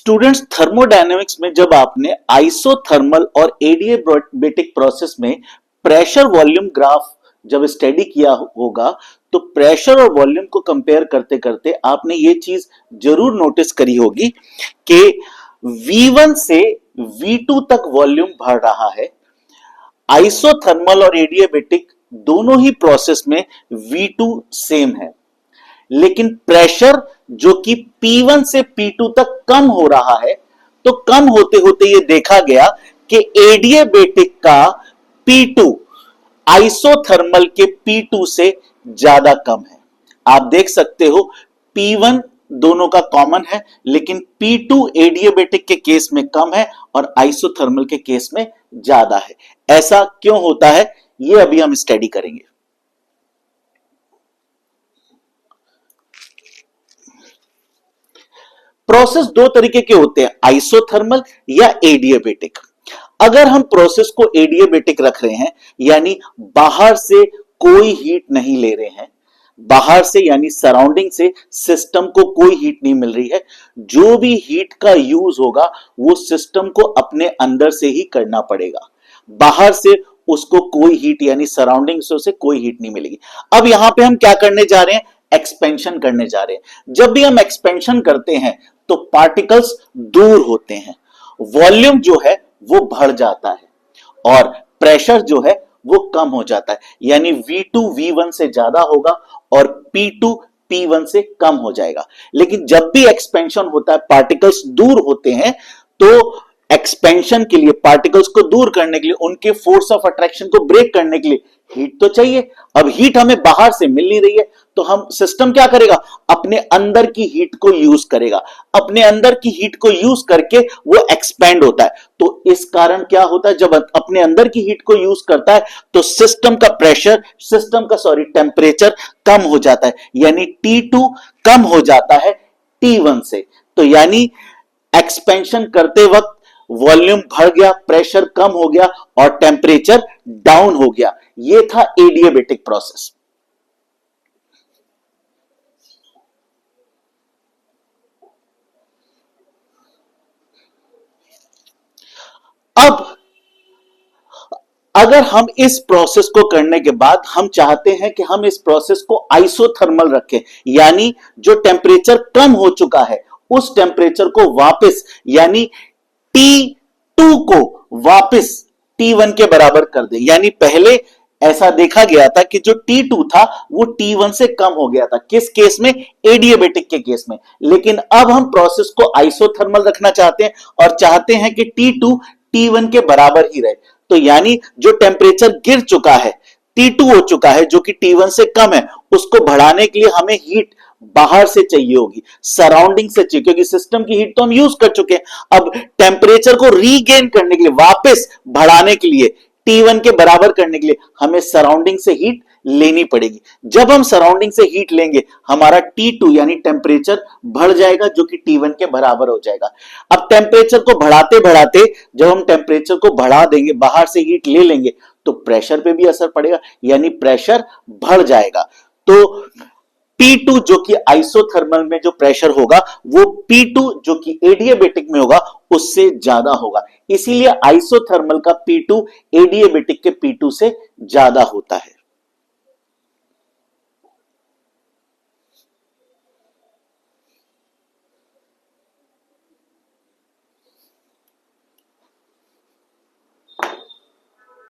Students, thermodynamics में जब आपने आइसोथर्मल और एडियाबेटिक प्रोसेस में प्रेशर वॉल्यूम ग्राफ जब स्टडी किया होगा तो प्रेशर और वॉल्यूम को कंपेयर करते करते आपने ये चीज जरूर नोटिस करी होगी कि V1 से V2 तक वॉल्यूम बढ़ रहा है। आइसोथर्मल और एडियाबेटिक दोनों ही प्रोसेस में V2 सेम है, लेकिन प्रेशर जो कि P1 से P2 तक कम हो रहा है, तो कम होते होते यह देखा गया कि एडियाबेटिक का P2 आइसोथर्मल के P2 से ज्यादा कम है। आप देख सकते हो P1 दोनों का कॉमन है, लेकिन P2 एडियाबेटिक के केस में कम है और आइसोथर्मल के केस में ज्यादा है। ऐसा क्यों होता है, यह अभी हम स्टडी करेंगे। प्रोसेस दो तरीके के होते हैं, आइसोथर्मल या एडियाबेटिक। अगर हम प्रोसेस को एडियाबेटिक रख रहे हैं, यानी बाहर से कोई हीट नहीं ले रहे हैं, बाहर से यानी सराउंडिंग से सिस्टम को कोई हीट नहीं मिल रही है, जो भी हीट का यूज होगा वो सिस्टम को अपने अंदर से ही करना पड़ेगा, बाहर से उसको कोई हीट यानी सराउंडिंग से कोई हीट नहीं मिलेगी। अब यहां पे हम क्या करने जा रहे हैं, एक्सपेंशन करने जा रहे हैं। जब भी हम एक्सपेंशन करते हैं तो पार्टिकल्स दूर होते हैं, वॉल्यूम जो है वो बढ़ जाता है और प्रेशर जो है वो कम हो जाता है, यानी V2 V1 से ज्यादा होगा और P2 P1 से कम हो जाएगा। लेकिन जब भी एक्सपेंशन होता है, पार्टिकल्स दूर होते हैं, तो एक्सपेंशन के लिए, पार्टिकल्स को दूर करने के लिए, उनके फोर्स ऑफ अट्रैक्शन को ब्रेक करने के लिए हीट तो चाहिए। अब हीट हमें बाहर से मिल नहीं रही है, तो हम सिस्टम क्या करेगा, अपने अंदर की हीट को यूज करेगा, अपने अंदर की हीट को यूज करके वो एक्सपेंड होता है। तो इस कारण क्या होता है, जब अपने अंदर की हीट को यूज करता है तो सिस्टम का प्रेशर, टेम्परेचर कम हो जाता है, यानी T2 कम हो जाता है T1 से। तो यानी एक्सपेंशन करते वक्त वॉल्यूम बढ़ गया, प्रेशर कम हो गया और टेम्परेचर डाउन हो गया। यह था एडियाबेटिक प्रोसेस। अब अगर हम इस प्रोसेस को करने के बाद हम चाहते हैं कि हम इस प्रोसेस को आइसोथर्मल रखें, यानी जो टेम्परेचर कम हो चुका है उस टेम्परेचर को वापस, यानी T2 को वापस T1 के बराबर कर दे। यानी पहले ऐसा देखा गया था कि जो T2 था वो T1 से कम हो गया था, किस केस में, एडियाबेटिक के केस में। लेकिन अब हम प्रोसेस को आइसोथर्मल रखना चाहते हैं और चाहते हैं कि T2 T1 के बराबर ही रहे। तो यानी जो टेम्परेचर गिर चुका है, T2 हो चुका है जो कि T1 से कम है, उसको बढ़ाने के लिए हमें हीट बाहर से चाहिए होगी, सराउंडिंग से चाहिए, क्योंकि सिस्टम की हीट तो हम यूज कर चुके हैं। अब टेम्परेचर को रीगेन करने के लिए, वापस बढ़ाने के लिए, T1 के बराबर करने के लिए हमें सराउंडिंग से हीट लेनी पड़ेगी। जब हम सराउंडिंग से हीट लेंगे हमारा T2 यानी टेम्परेचर बढ़ जाएगा जो कि T1 के बराबर हो जाएगा। अब टेम्परेचर को बढ़ाते बढ़ाते जब हम टेम्परेचर को बढ़ा देंगे, बाहर से हीट ले लेंगे, तो प्रेशर पे भी असर पड़ेगा, यानी प्रेशर बढ़ जाएगा। तो P2 जो कि आइसोथर्मल में जो प्रेशर होगा वो P2 जो कि एडियाबेटिक में होगा उससे ज्यादा होगा। इसीलिए आइसोथर्मल का P2 एडियाबेटिक के P2 से ज्यादा होता है।